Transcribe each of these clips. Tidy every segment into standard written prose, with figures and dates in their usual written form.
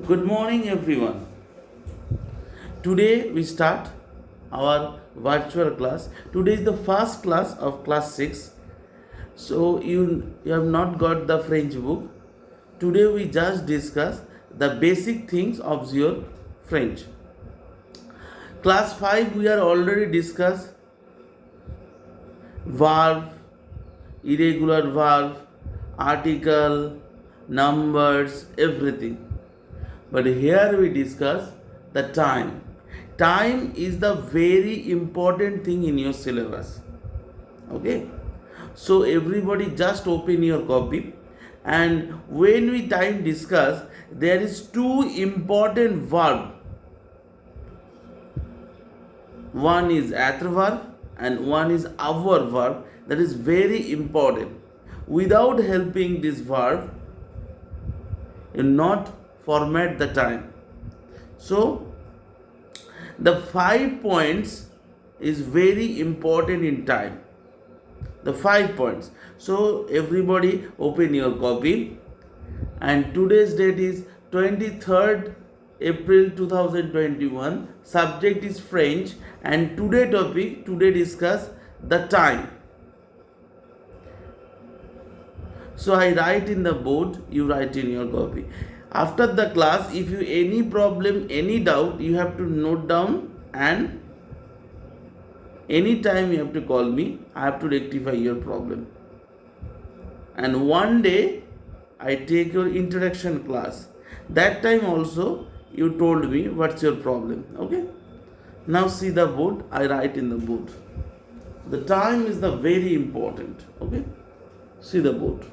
Good morning, everyone. Today we start our virtual class. Today is the first class of class 6. So you have not got the French book. Today we just discuss the basic things of your French. Class 5 we are already discussed verb, irregular verb, article, numbers, everything. But here we discuss the time. Time is the very important thing in your syllabus. Okay? So everybody just open your copy, and when we time discuss, there is two important verb. One is être verb and one is avoir verb. That is very important. Without helping this verb, you not format the time. So the 5 points is very important in time. The 5 points. So everybody open your copy, and today's date is 23rd April 2021. Subject is French, and today discuss the time. So I write in the board, you write in your copy. After the class, if you any problem, any doubt, you have to note down, and anytime you have to call me. I have to rectify your problem. And one day I take your introduction class. That time also you told me what's your problem. Okay. Now see the board. I write in the board. The time is the very important. Okay. See the board.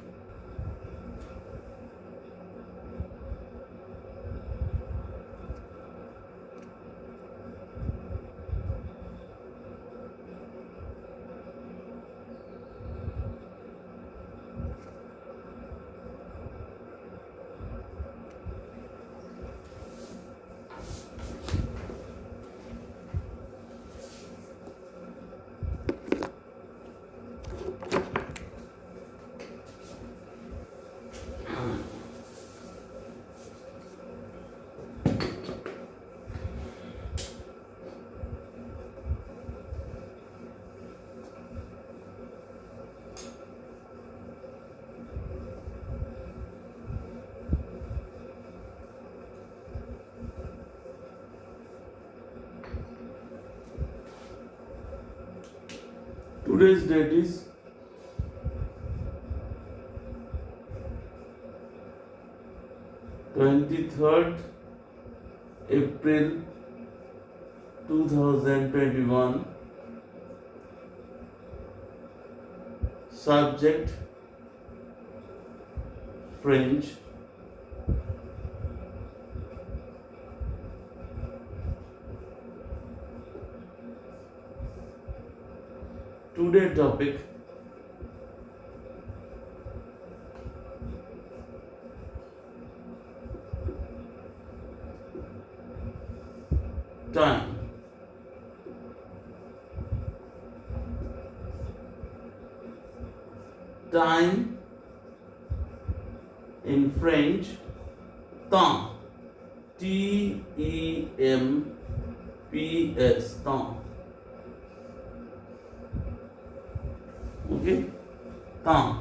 Today's date is 23rd April 2021. Subject French. Today topic time. Time in French, temps. T-E-M-P-S, temps. Okay? Temps.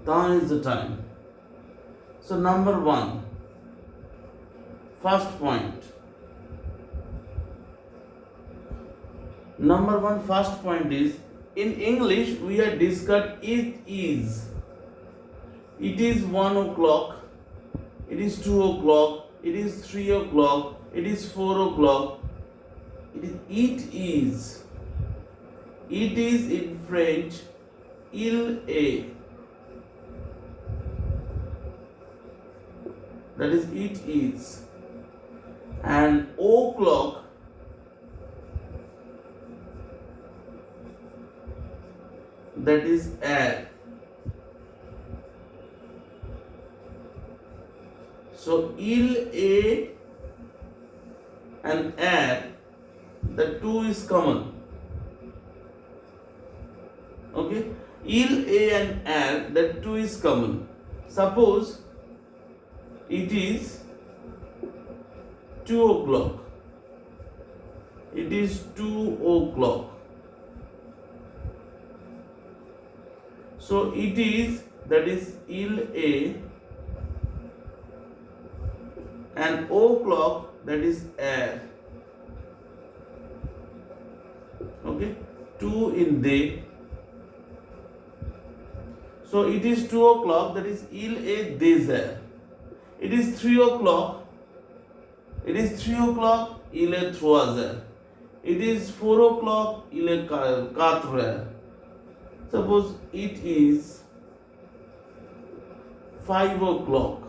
Temps is the time. So number one, first point. Number one, first point is, in English we are discussed it is. It is 1 o'clock, it is 2 o'clock, it is 3 o'clock, it is 4 o'clock. It is. It is in French, il est. That is, it is. And o'clock, that is air. So il est and air, the two is common. Okay, il est and air, the two is common. Suppose it is 2 o'clock. It is 2 o'clock. So it is, that is il a, and o'clock, that is air. Okay, 2 in they. So it is 2 o'clock, that is il a des. It is 3 o'clock. It is 3 o'clock, il est 3 heures. It is 4 o'clock, il est 4 heures. Suppose it is 5 o'clock.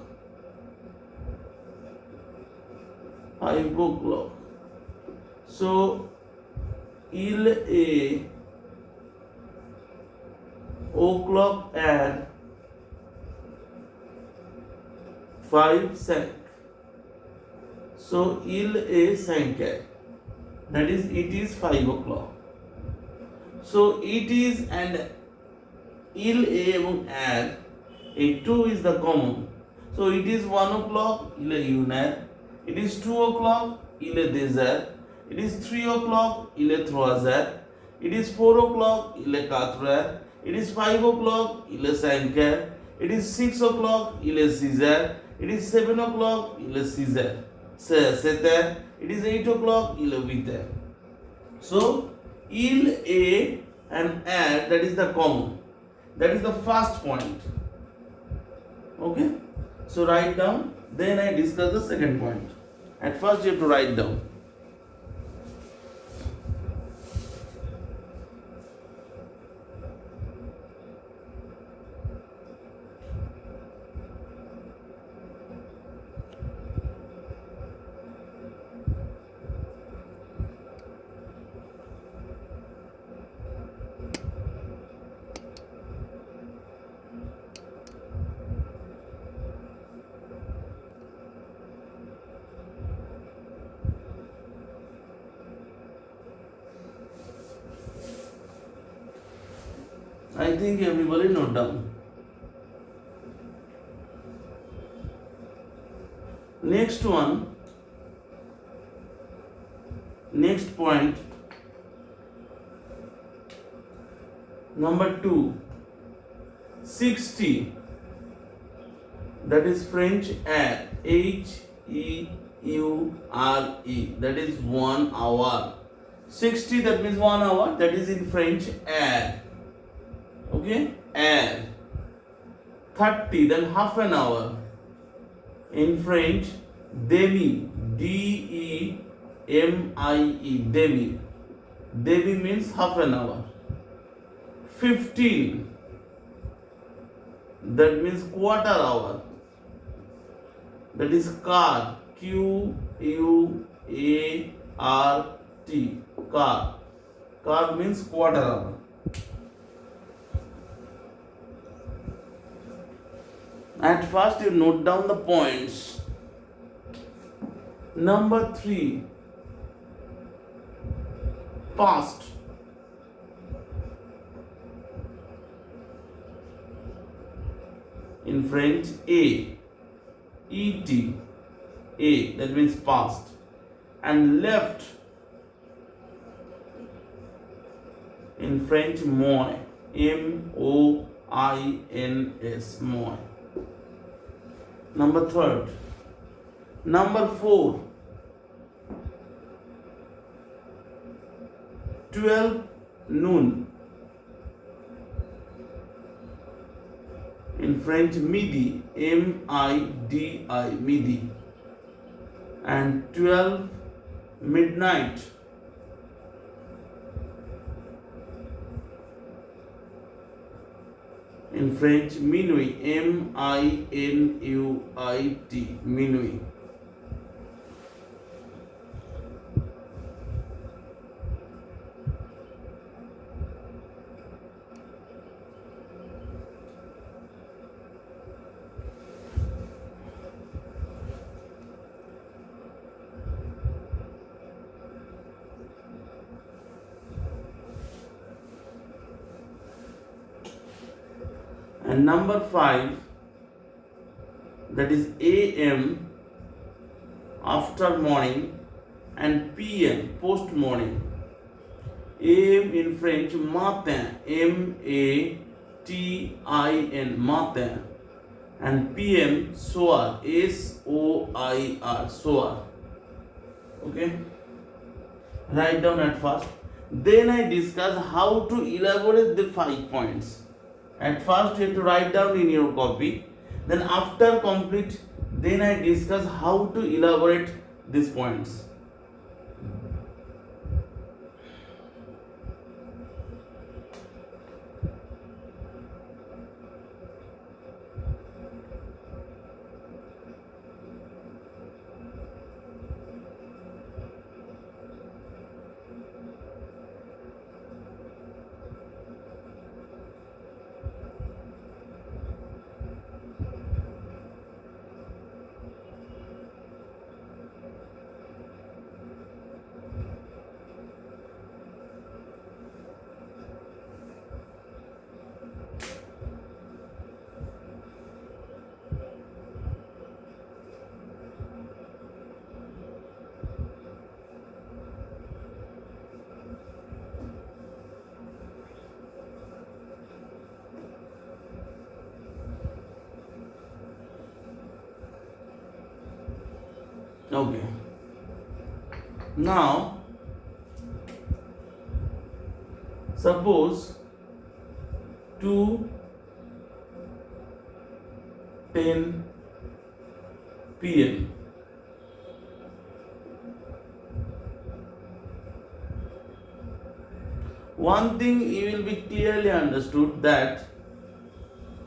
5 o'clock. So il est o'clock at 5 sec. So il est 5 heures. That is, it is 5 o'clock. So it is and il a এবং add, a 2 is the common. So it is 1 o'clock, il est une heure. It is 2 o'clock, il est deux heures. It is 3 o'clock, il est trois heures. It is 4 o'clock, il est quatre heures. It is 5 o'clock, il est cinq heures. It is 6 o'clock, il est six heures. It is 7 o'clock, il est six heures. 7 heures. It is 8 o'clock, il est 8 heures. So, il a and add, that is the common. That is the first point. Okay? So, write down. Then I discuss the second point. At first, you have to write down. I think everybody note down. Next one, next point, number 2, 60, that is French heure, Heure, that is 1 hour. 60, that means 1 hour, that is in French heure. Okay, heure. 30, then half an hour. In French, demi, demi, demi. Demi means half an hour. 15, that means quarter hour. That is quart, Q-U-A-R-T, quart. Quart means quarter hour. At first, you note down the points. Number 3, past. In French, et, that means past. And left, in French, moi, M-O-I-N-S, moi. Number 3. Number 4, 12 noon. In French, midi, M-I-D-I, midi. And 12 midnight. In French, minuit, M-I-N-U-I-T, minuit. And number 5, that is AM after morning, and PM post morning. AM in French matin, MATIN, matin, and PM soir, SOIR, soir. Okay, write down at first. Then I discuss how to elaborate the 5 points. At first you have to write down in your copy. Then after complete, then I discuss how to elaborate these points. Okay. Now, suppose 2:10 p.m. One thing you will be clearly understood that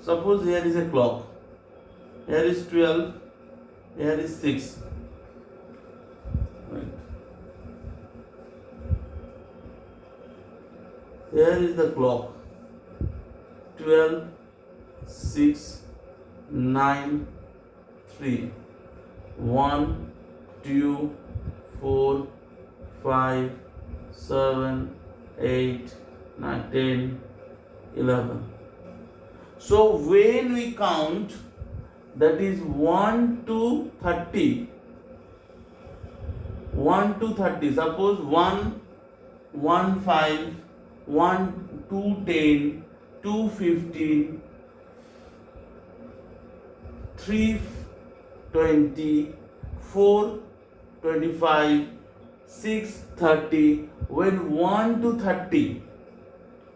suppose here is a clock, here is 12, here is 6. Right. Here is the clock, 12, 6, 9, 3, 1, 2, 4, 5, 7, 8, 9, 10, 11. So when we count, that is 1 to 30. 1 to 30. Suppose 1, 1, 5, 1, 2, 10, 2, 15, 3, 20, 4, 25, 6, 30. When 1 to 30,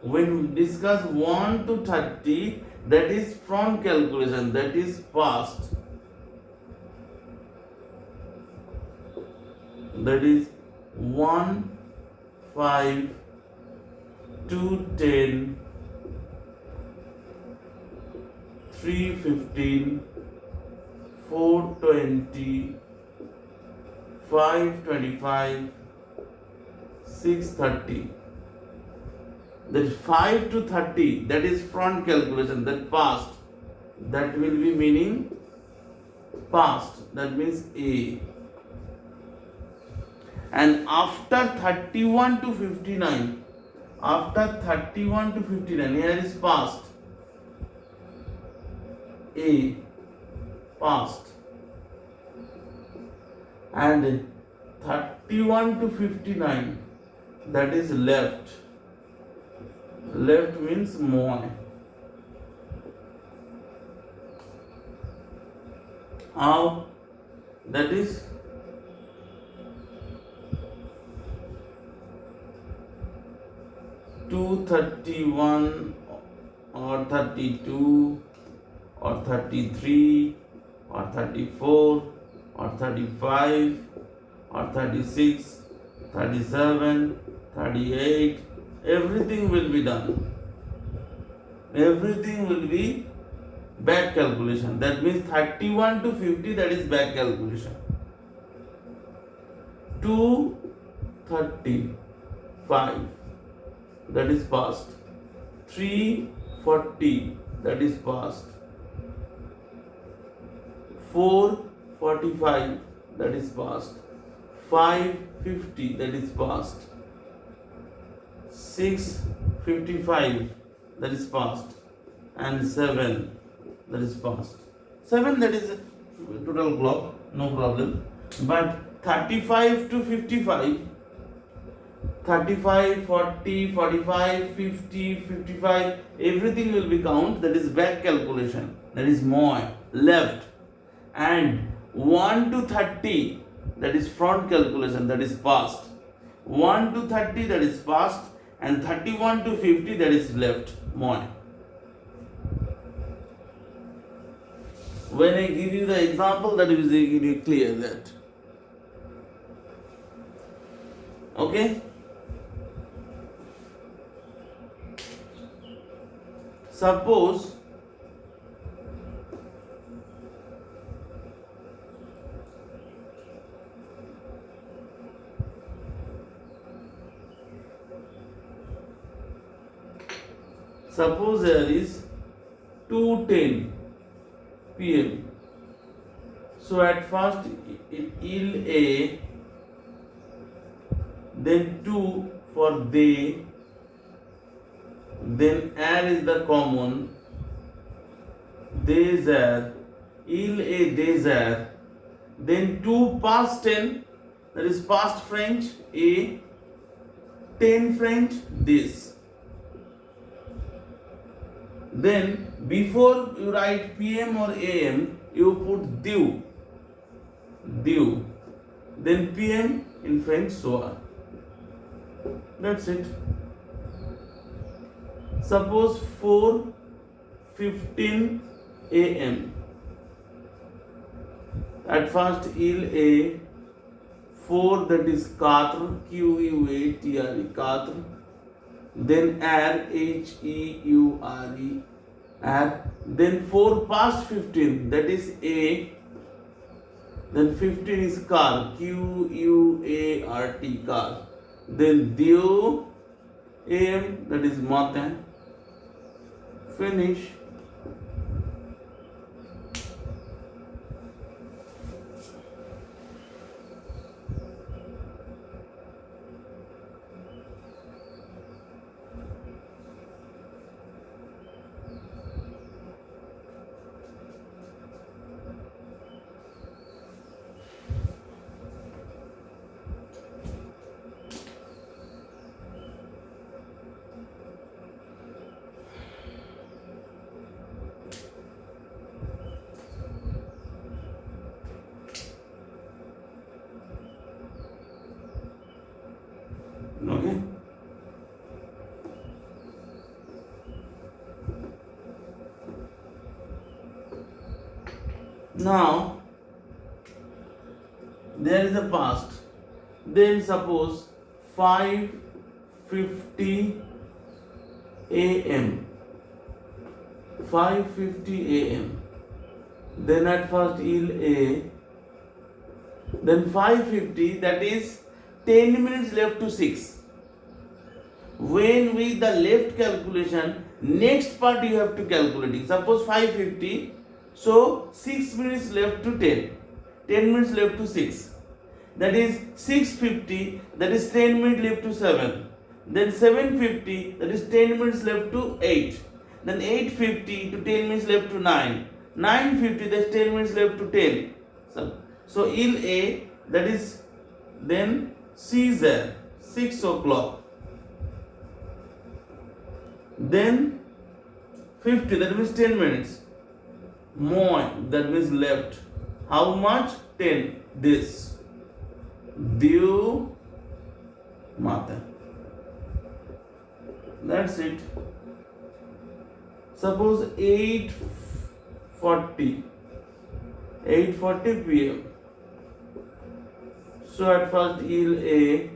when we discuss 1 to 30, that is front calculation, that is past. That is 1, 5, 2, 10, 3, 15, 4, 20, 5, 25, 6, 30. That 5 to 30, that is front calculation, that past. That will be meaning past, that means A. And after 31 to 59, after 31 to 59, here is past, A, past. And 31 to 59, that is left. Left means moi. How? That is 231 or 32 or 33 or 34 or 35 or 36, 37, 38, everything will be done. Everything will be back calculation. That means 31 to 50, that is back calculation. 235, that is past. 340, that is past. 445, that is past. 550, that is past. 655, that is past. And 7, that is past. 7, that is total clock, no problem. But 35 to 55, 35, 40, 45, 50, 55, everything will be count. That is back calculation. That is more left. And 1 to 30, that is front calculation, that is past. 1 to 30, that is past. And 31 to 50, that is left. More. When I give you the example, that is really clear that. Okay? Suppose there is 2:10 p.m. So at first il A, then 2 for they, then air is the common, désert, il est désert, then 2 past 10, that is past French, a 10 French, this. Then before you write PM or AM, you put due, then PM in French, so on. That's it. Suppose 4:15 AM. At first il A, 4, that is quatre, Queatre, quatre. Then air, Heure, air. Then 4 past 15, that is A. Then 15 is car, Quart, car. Then due, AM, that is matin. Finish. Okay. Now there is a past. Then suppose 5:50 AM. 5:50 AM. Then at first il A. Then 5:50, that is 10 minutes left to 6. When with the left calculation, next part you have to calculate. Suppose 5:50, so 6 minutes left to 10. 10 minutes left to 6. That is 6:50, that is 10 minutes left to 7. Then 7:50, that is 10 minutes left to 8. Then 8:50 to 10 minutes left to 9. 9:50, that's 10 minutes left to 10. So il A, that is then Caesar, 6 o'clock. Then 50, that means 10 minutes. More, that means left. How much? 10. This. Due matin. That's it. Suppose 8:40 p.m. So at first il A,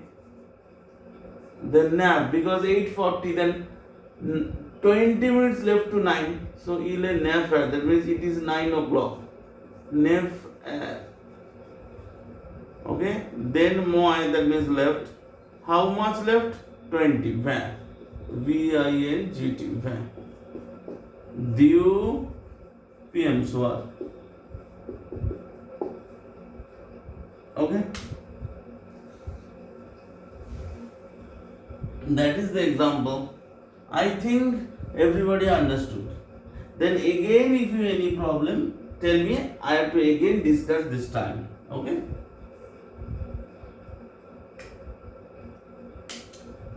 then nap, because 8:40, then 20 minutes left to 9. So il A nap, that means it is 9 o'clock. Nap. Okay. Then moi, that means left. How much left? 20. Vin. VINGT. Vin. Due PM soir. Okay. That is the example. I think everybody understood. Then again, if you have any problem, tell me. I have to again discuss this time. Okay.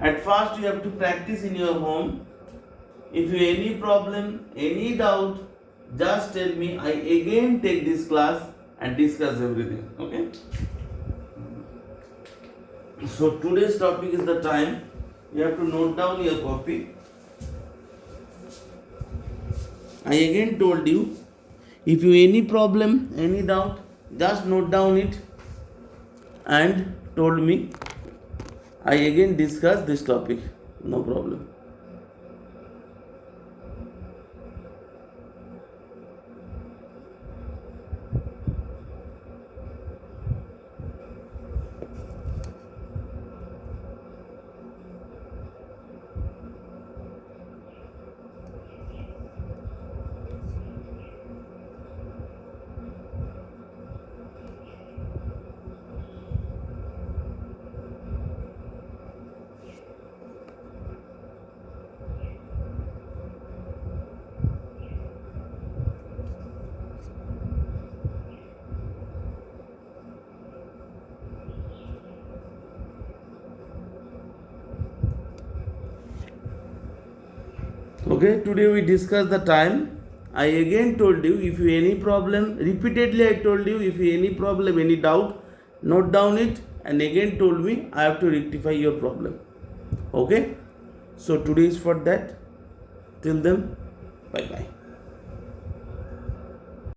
At first you have to practice in your home. If you any problem, any doubt, just tell me. I again take this class and discuss everything. Okay. So today's topic is the time. You have to note down your copy. I again told you, if you any problem, any doubt, just note down it and told me. I again discuss this topic. No problem. Okay, today we discussed the time. I again told you, if you any problem, repeatedly I told you, if you any problem, any doubt, note down it and again told me I have to rectify your problem. Okay, so today is for that. Till then, bye bye.